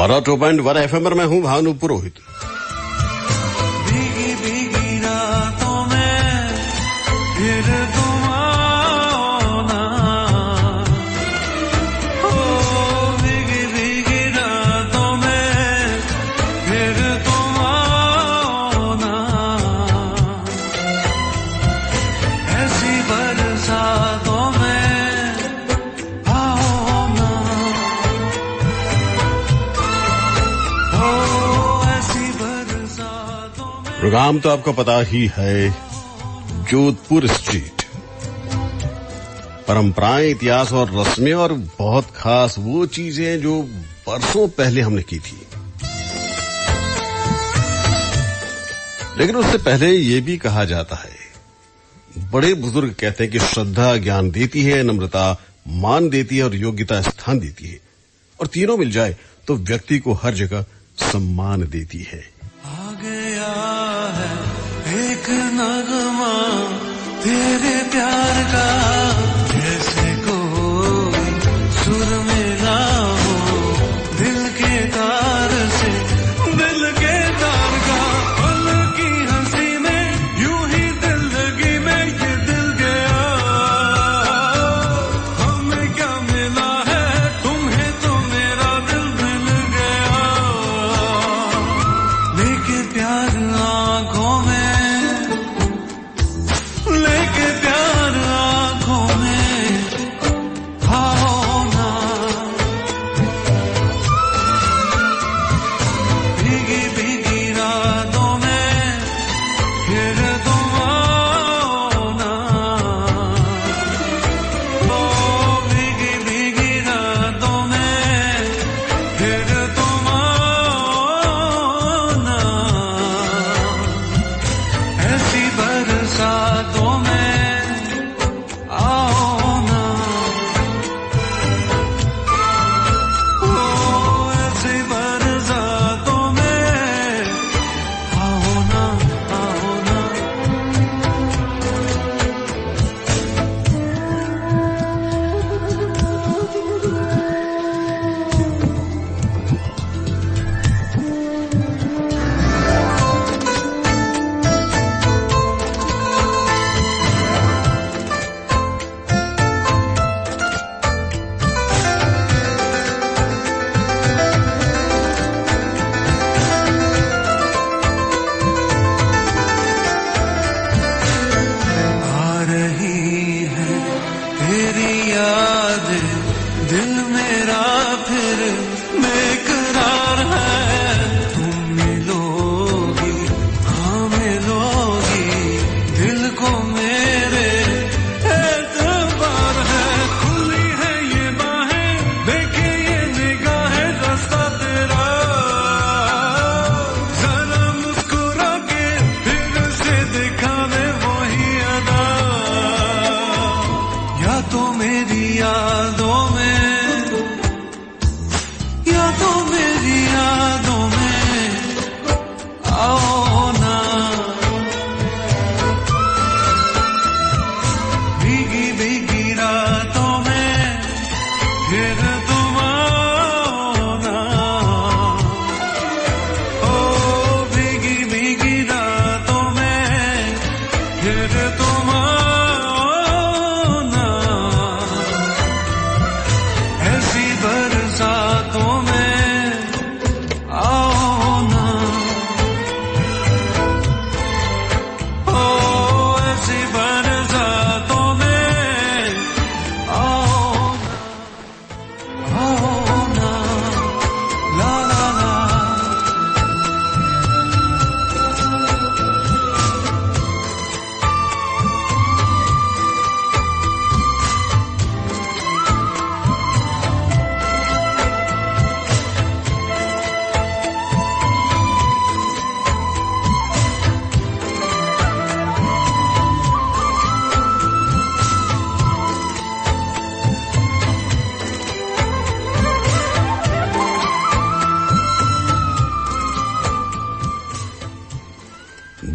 102.1 FM पर मैं हूं भानु पुरोहित। भीगी भीगी रातों में फिर तुम आओ ना, ओ भीगी भीगी रातों में फिर तुम आओ ना, ऐसी बरसातों में प्रोग्राम तो आपको पता ही है, जोधपुर स्ट्रीट। परंपराएं, इतिहास और रस्में और बहुत खास वो चीजें जो बरसों पहले हमने की थी। लेकिन उससे पहले ये भी कहा जाता है, बड़े बुजुर्ग कहते हैं कि श्रद्धा ज्ञान देती है, नम्रता मान देती है और योग्यता स्थान देती है, और तीनों मिल जाए तो व्यक्ति को हर जगह सम्मान देती है। आ गया है एक नगमा तेरे प्यार का, जैसे कोई सुर मिला हो दिल के तार से, दिल के तार का। पल की हंसी में यूं ही दिल लगी में ये दिल गया, हमें क्या मिला है तुम्हें तो मेरा दिल मिल गया। लेके प्यार आंखों में, लेके प्यार आंखों में आओ ना, भीगी भीगी रातों में फिर तुम आओ ना, ओ भीगी भीगी रातों में फिर तुम आओ ना, ऐसी बरसातों में आओ ना, ओ ऐसी बरसातों में आओ ना, आओ ना। आ रही है तेरी याद, दिल मेरा फिर बेकरार है। तुम मिलोगी, हाँ मिलोगी, दिल को मेरे एतबार है। खुली है ये बाहें, देखे ये निगाहें, रास्ता तेरा। जरा मुस्कुरा के फिर से दिखा दे वही अदा, या तो मेरी यादों में, या तो मेरी यादों में आओ ना, भीगी भीगी रातों में फिर तुम आओ ना, ओ भीगी भीगी रातों में फिर तुम आओ ना, ऐसी बरसातों में आओ ना, ओ ऐसी बरसातों में आओ ना, ला ला ला।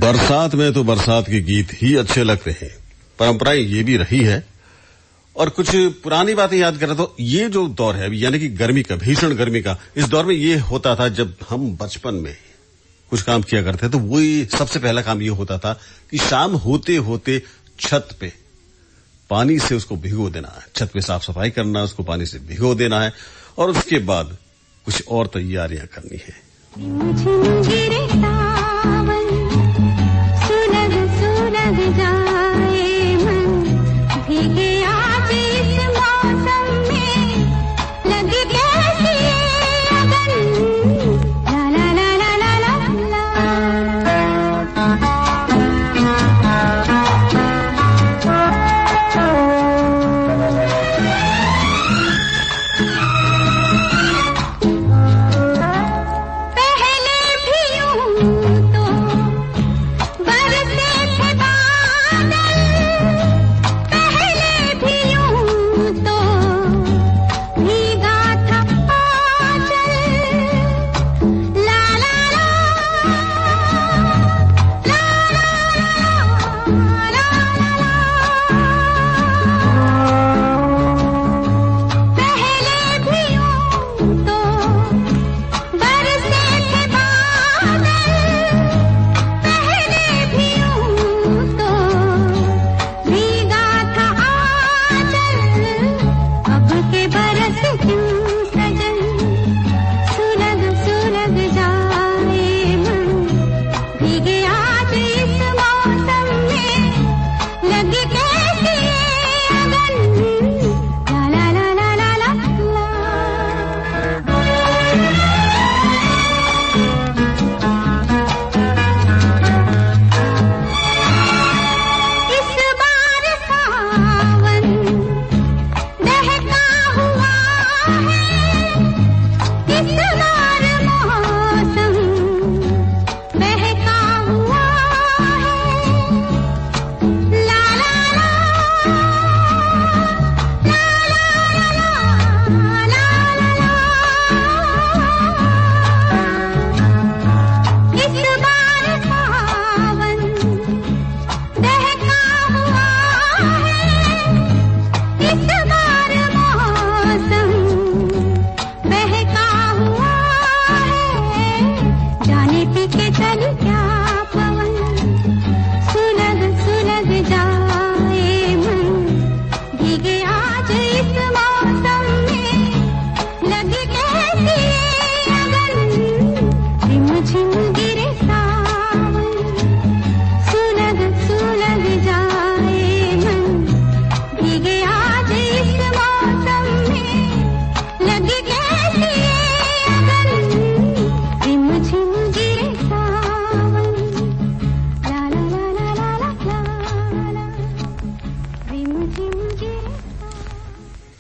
बरसात में तो बरसात के गीत ही अच्छे लगते हैं। परंपराएं ये भी रही है, और कुछ पुरानी बातें याद करें तो ये जो दौर है यानी कि गर्मी का, भीषण गर्मी का, इस दौर में ये होता था जब हम बचपन में कुछ काम किया करते तो वही सबसे पहला काम ये होता था कि शाम होते होते छत पे पानी से उसको भिगो देना है, छत पे साफ सफाई करना, उसको पानी से भिगो देना है और उसके बाद कुछ और तैयारियां करनी है।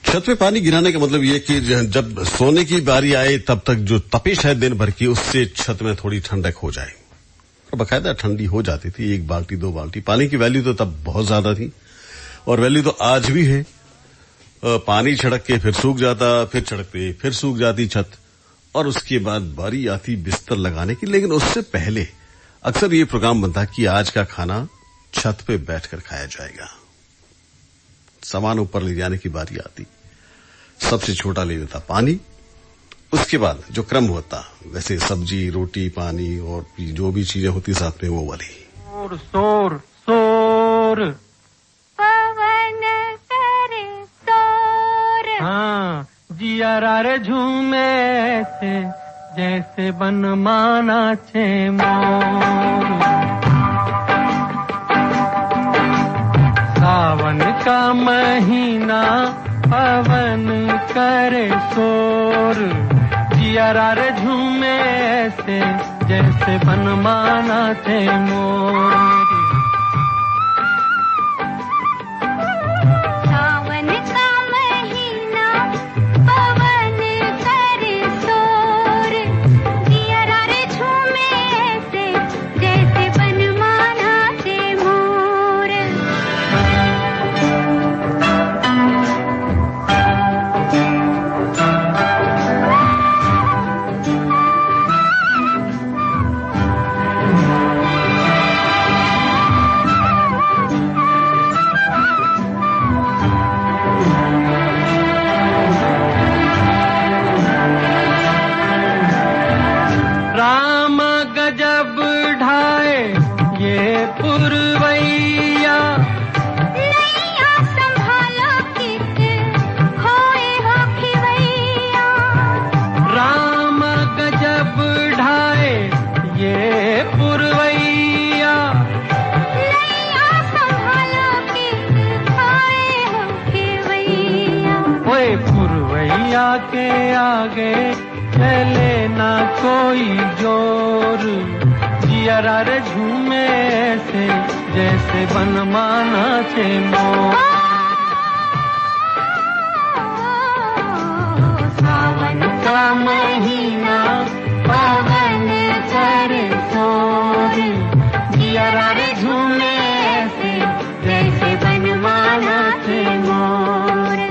छत पे पानी गिराने का मतलब ये कि जब सोने की बारी आए तब तक जो तपिश है दिन भर की, उससे छत में थोड़ी ठंडक हो जाए। और बाकायदा ठंडी हो जाती थी, 1 बाल्टी 2 बाल्टी। पानी की वैल्यू तो तब बहुत ज्यादा थी और वैल्यू तो आज भी है। पानी छिड़क के फिर सूख जाता, फिर छिड़कते फिर सूख जाती छत, और उसके बाद बारी आती बिस्तर लगाने की। लेकिन उससे पहले अक्सर ये प्रोग्राम बनता कि आज का खाना छत पे बैठकर खाया जाएगा। सामान ऊपर ले जाने की बारी आती, सबसे छोटा ले लेता पानी, उसके बाद जो क्रम होता वैसे सब्जी, रोटी, पानी और जो भी चीजें होती साथ में वो वाली। शोर शोर शोर, पवन करे शोर, हाँ जिया रे झूमे ऐसे जैसे बन माना छे मोर। सावन का महीना पवन करे शोर, जिया रे झूमे ऐसे जैसे बन माना थे मोर। सावन का महीना पवन करे शोर, जिया रे झूमे ऐसे जैसे बन माना थे मोर। आगे चले ना कोई जोर, जियरा रे झूमे ऐसे जैसे बनमाना से मोर। सावन का महीना पवन करे शोर, जियरा रे झूमे ऐसे जैसे बनमाना से मोर।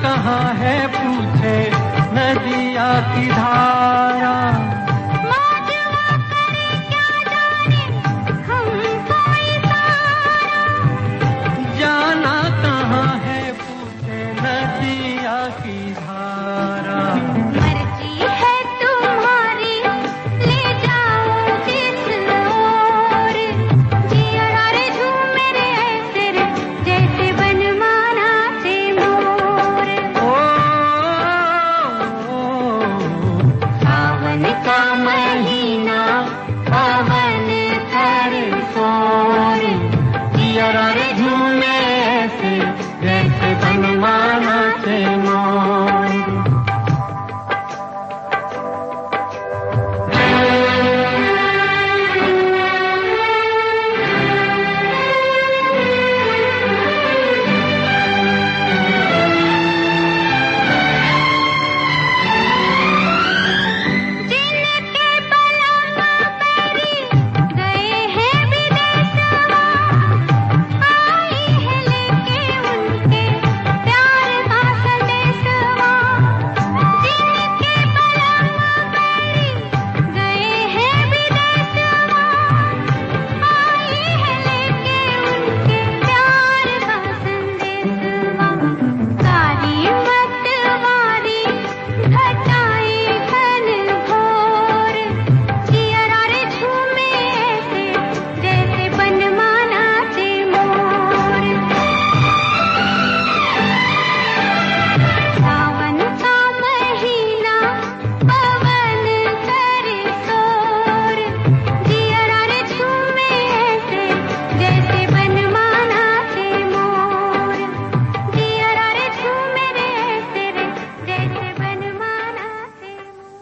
कहाँ है पूछे नदिया की धारा, मौजवा करे क्या जाने हमको इशारा। जाना कहाँ है पूछे नदिया की धारा। मर्जी है तुम्हारी ले जाओ जिस ओर, जियरा रे झूमे रे ऐसे रे जैसे बनमाना से मोर। सावन का महीना पवन करे शोर, जियरा रे झूमे ऐसे जैसे बनमाना से मोर। जिनके पलक मेरी गए हैं विदेशवा, आई है लेके उनके प्यार का संदेशवा। जिनके पलक मेरी गए हैं विदेशवा, आई है लेके उनके प्यार का संदेशवा। सारी मतवारी घटाई घन घोर, जियरा रे झूमे ऐसे जैसे बनमाना से मोर। सावन का महीना पवन करे शोर, जियरा रे झूमे ऐसे जैसे बनमाना से मोर। जियरा रे झूमे रे ऐसे रे जैसे बनमाना से मोर।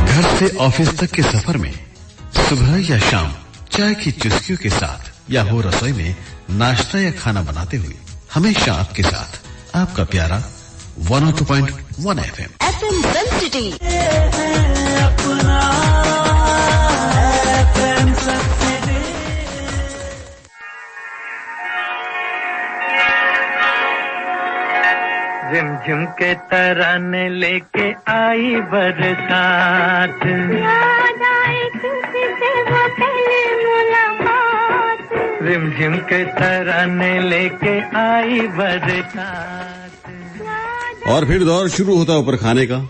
घर से ऑफिस तक के सफर में, सुबह या शाम चाय की चुस्कियों के साथ या हो रसोई में नाश्ता या खाना बनाते हुए, हमेशा आपके साथ आपका प्यारा 102.1 FM। FM Sun City। झिमझिम के तराने लेके आई बरसात, याद आए किसी से वो पहले मुलाकात। झिमझिम के तराने लेके आई बरसात। और फिर दौर शुरू होता ऊपर खाने का।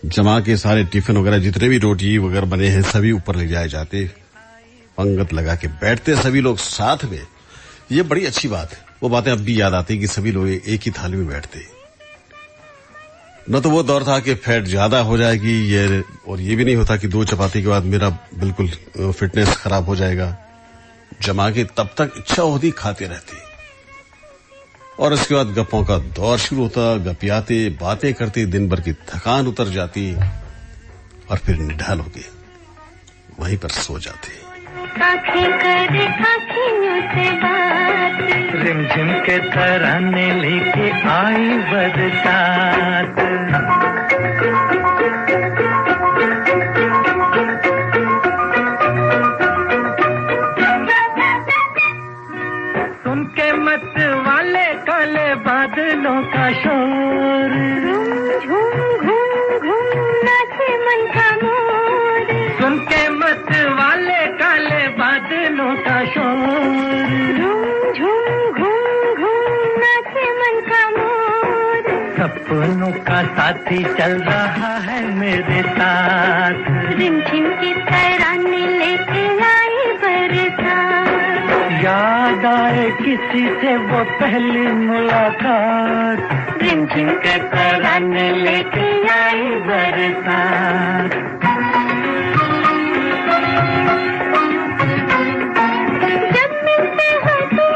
जमा के सारे टिफिन वगैरह जितने भी रोटी वगैरह बने हैं सभी ऊपर ले जाए जाते, पंगत लगा के बैठते सभी लोग साथ में। ये बड़ी अच्छी बात है। वो बातें अब भी याद आती कि सभी लोग एक ही थाली में बैठते। न तो वो दौर था कि फैट ज्यादा हो जाएगी ये, और ये भी नहीं होता कि 2 चपाती के बाद मेरा बिल्कुल फिटनेस खराब हो जाएगा। जमा के तब तक इच्छा होती खाते रहते, और उसके बाद गप्पों का दौर शुरू होता। गपियाते बातें करते, दिन भर की थकान उतर जाती और फिर निढाल होके वहीं पर सो जाते। रिमझिम के तराने लेके आई बरसात। सुन के मत वाले काले बादलों का शोर, झूम घूम घूम नाचे मन का मोर। सुन के मत वाले काले बादलों का शोर, दिनों का साथी चल रहा है मेरे साथ। रिमझिम की तराने लेके आई बरसात। याद आए किसी से वो पहली मुलाकात। रिमझिम की तराने लेके आई बरसात। जब मिलते हो तो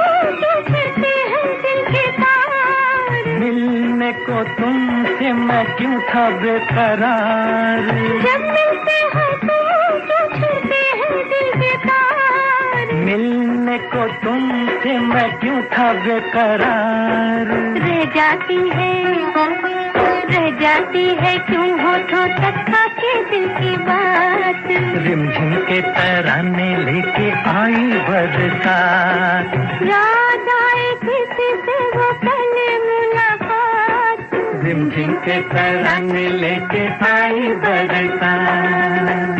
फिरते हैं दिल के तार। मिलने को तुमसे मैं क्यों था बेकरार। जब मिलते हो तो फिरते हैं दिल के तार। मिलने को तुमसे मैं क्यों था बेकरार। रह जाती है क्यों होठों तक आके दिल की बात। रिमझिम के तराने लेके आई बरसात। याद आए किसी से वो पहली मुलाकात। रिमझिम के तराने लेके आई बरसात।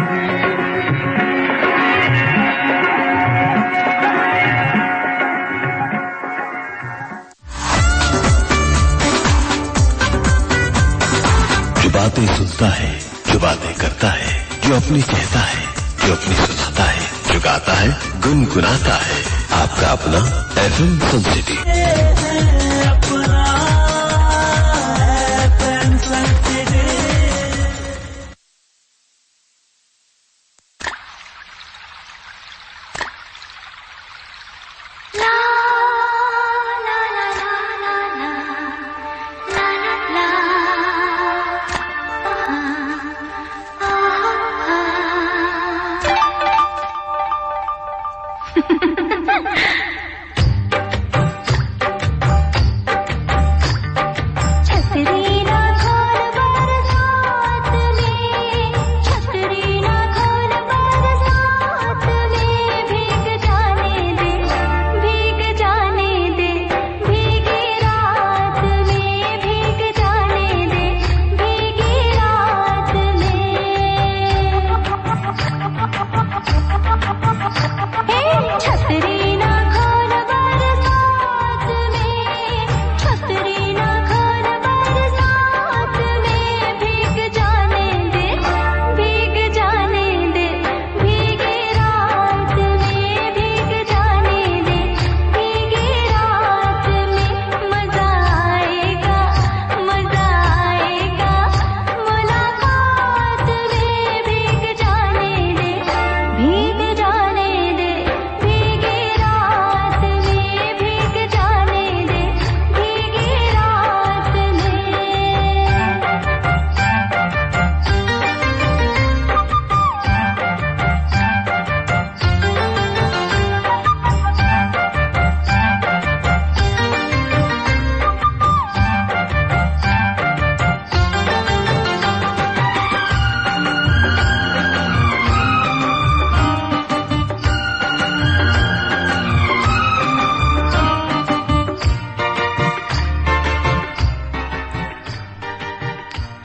जो बातें सुनता है, जो बातें करता है, जो अपनी कहता है, जो अपनी सुनाता है, जो गाता है, गुनगुनाता है, आपका अपना FM सन सिटी।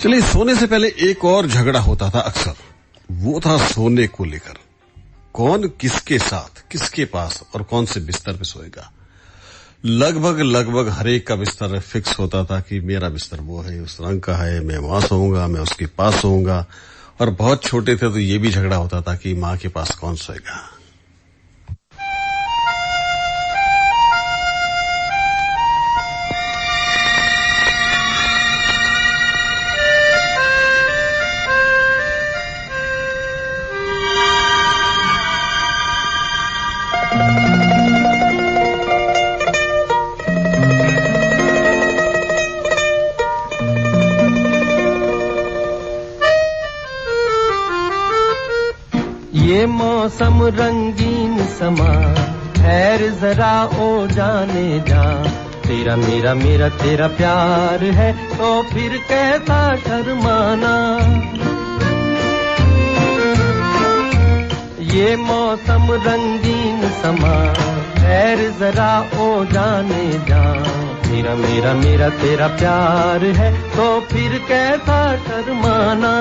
चलिए, सोने से पहले एक और झगड़ा होता था अक्सर। वो था सोने को लेकर। कौन किसके साथ, किसके पास और कौन से बिस्तर पे सोएगा। लगभग हर एक का बिस्तर फिक्स होता था कि मेरा बिस्तर वो है, उस रंग का है, मैं वहां सोऊंगा, मैं उसके पास सोऊंगा। और बहुत छोटे थे तो ये भी झगड़ा होता था कि माँ के पास कौन सोएगा। ये मौसम रंगीन समा, ठहर जरा ओ जाने जा। तेरा मेरा मेरा तेरा प्यार है तो फिर कैसा शर्माना। ये मौसम रंगीन समा, ठहर जरा ओ जाने जा। तेरा मेरा मेरा तेरा प्यार है तो फिर कैसा शर्माना।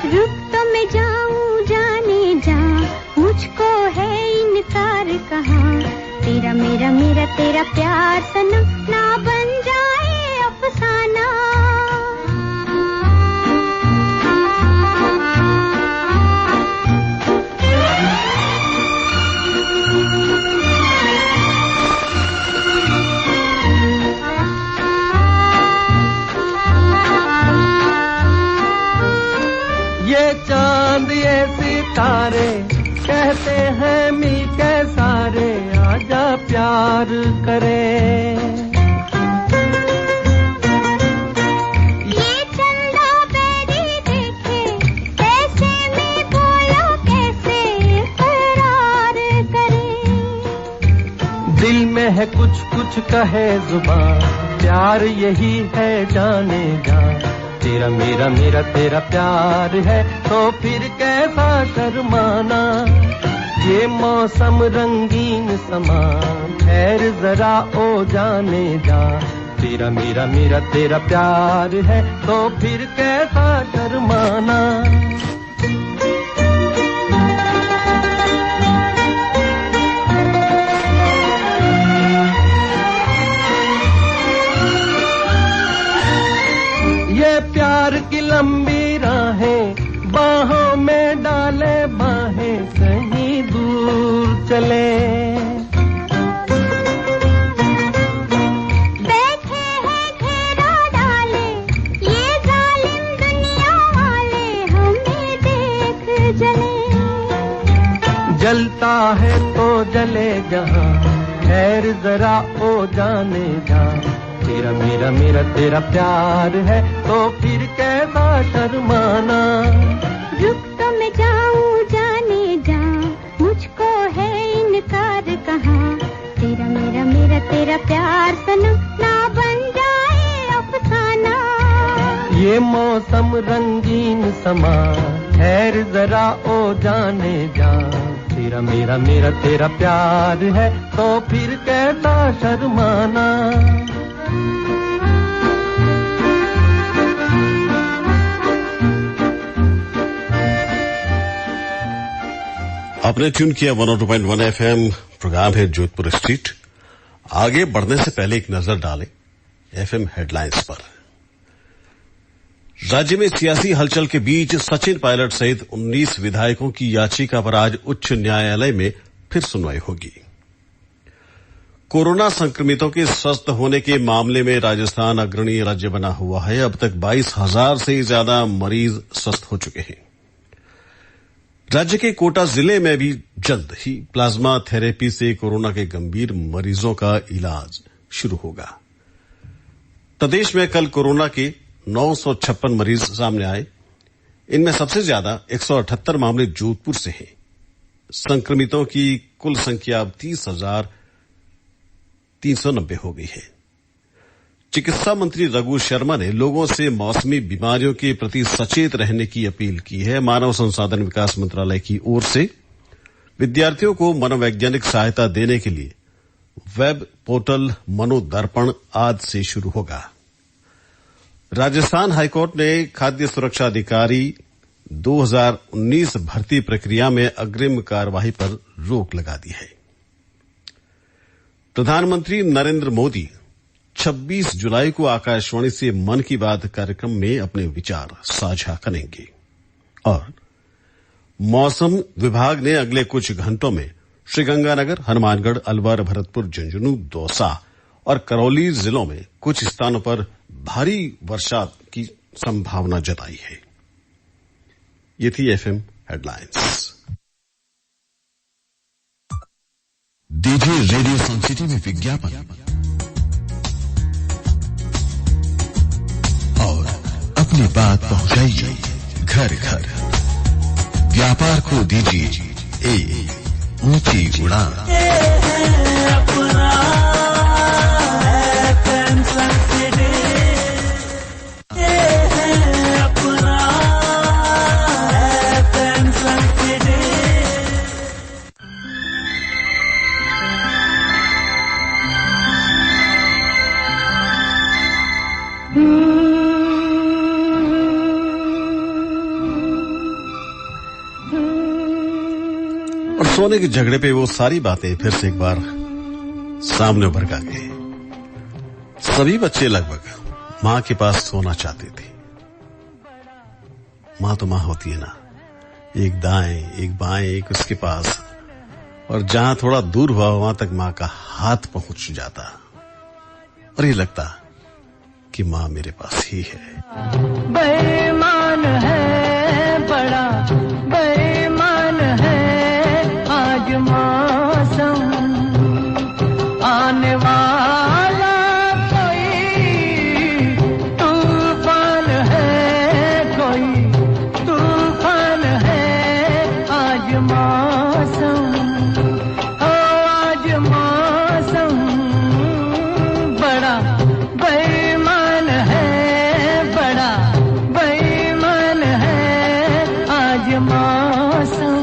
रुक तो मैं जाऊं जाने जा, मुझको है इनकार कहाँ। तेरा मेरा तेरा प्यार सनम ना बन जाए अफसाना। ये चांद ये सितारे कहते हैं मिलके सारे आजा प्यार करें। ये चंदा बेरी देखे कैसे मैं बोलो कैसे करार करें। दिल में है कुछ कुछ कहे जुबान प्यार यही है जाने जा। तेरा मेरा मेरा तेरा प्यार है तो फिर कैसा शर्माना। ये मौसम रंगीन समा ठहर जरा ओ जाने जा। तेरा मेरा मेरा तेरा प्यार है तो फिर कैसा शर्माना। ये प्यार की लंबी राहें बाहों में डाले बाहें कहीं दूर चले। बैठे हैं घेरा डाले ये जालिम दुनिया वाले हमें देख जले। जलता है तो जले जहां खैर जरा ओ जाने जा। तेरा मेरा मेरा तेरा प्यार है तो फिर कैसा शर्माना। रुक तो मैं जाऊं जाने जा मुझको है इनकार कहाँ। तेरा मेरा मेरा तेरा प्यार सनम ना बन जाए अफसाना। ये मौसम रंगीन समा ठहर जरा ओ जाने जा। तेरा मेरा मेरा तेरा प्यार है तो फिर कैसा शर्माना। आपने ट्यून किया 102.1 FM। प्रोग्राम है जोधपुर स्ट्रीट। आगे बढ़ने से पहले एक नजर डालें एफएम हेडलाइंस पर। राज्य में सियासी हलचल के बीच सचिन पायलट सहित 19 विधायकों की याचिका पर आज उच्च न्यायालय में फिर सुनवाई होगी। कोरोना संक्रमितों के स्वस्थ होने के मामले में राजस्थान अग्रणी राज्य बना हुआ है। अब तक 22,000 से ज्यादा मरीज स्वस्थ हो चुके हैं। राज्य के कोटा जिले में भी जल्द ही प्लाज्मा थेरेपी से कोरोना के गंभीर मरीजों का इलाज शुरू होगा। प्रदेश में कल कोरोना के 956 मरीज सामने आए। इनमें सबसे ज्यादा 178 मामले जोधपुर से हैं। संक्रमितों की कुल संख्या अब 30,390 हो गई है। चिकित्सा मंत्री रघु शर्मा ने लोगों से मौसमी बीमारियों के प्रति सचेत रहने की अपील की है। मानव संसाधन विकास मंत्रालय की ओर से विद्यार्थियों को मनोवैज्ञानिक सहायता देने के लिए वेब पोर्टल मनोदर्पण आज से शुरू होगा। राजस्थान हाईकोर्ट ने खाद्य सुरक्षा अधिकारी 2019 भर्ती प्रक्रिया में अग्रिम कार्यवाही पर रोक लगा दी है। प्रधानमंत्री नरेंद्र मोदी 26 जुलाई को आकाशवाणी से मन की बात कार्यक्रम में अपने विचार साझा करेंगे। और मौसम विभाग ने अगले कुछ घंटों में श्रीगंगानगर, हनुमानगढ़, अलवर, भरतपुर, झुंझुनू, दौसा और करौली जिलों में कुछ स्थानों पर भारी वर्षा की संभावना जताई है। ये थी एफएम हेडलाइंस। डीजे रेडियो सन सिटी में विज्ञापन और अपनी बात पहुंचाइए घर घर। व्यापार को दीजिए एक ऊंची उड़ान। सोने के झगड़े पे वो सारी बातें फिर से एक बार सामने उभर कर गए। सभी बच्चे लगभग मां के पास सोना चाहते थे। मां तो मां होती है ना, एक दाएं एक बाएं एक उसके पास, और जहां थोड़ा दूर हुआ वहां तक मां का हाथ पहुंच जाता और ये लगता कि मां मेरे पास ही है। बेईमान है मौसम।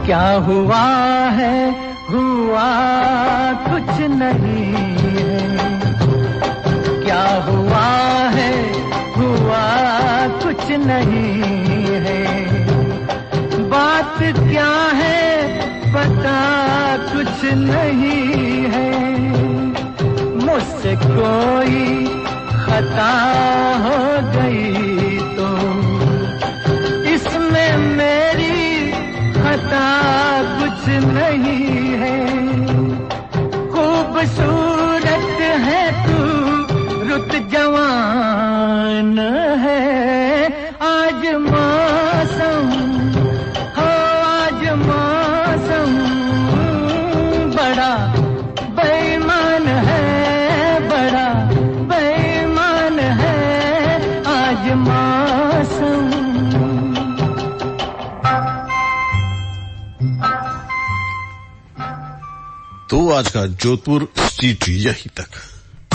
क्या हुआ है हुआ कुछ नहीं है, क्या हुआ है हुआ कुछ नहीं है, बात क्या है पता कुछ नहीं है, मुझसे कोई खता हो गई तो इसमें मेरी खता कुछ नहीं है, खूबसूरत है तू रुत जवान है, आज मौसम हो आज मौसम बड़ा बेईमान है, बड़ा बेईमान है आज मौसम। तो आज का जोधपुर स्ट्रीट यहीं तक।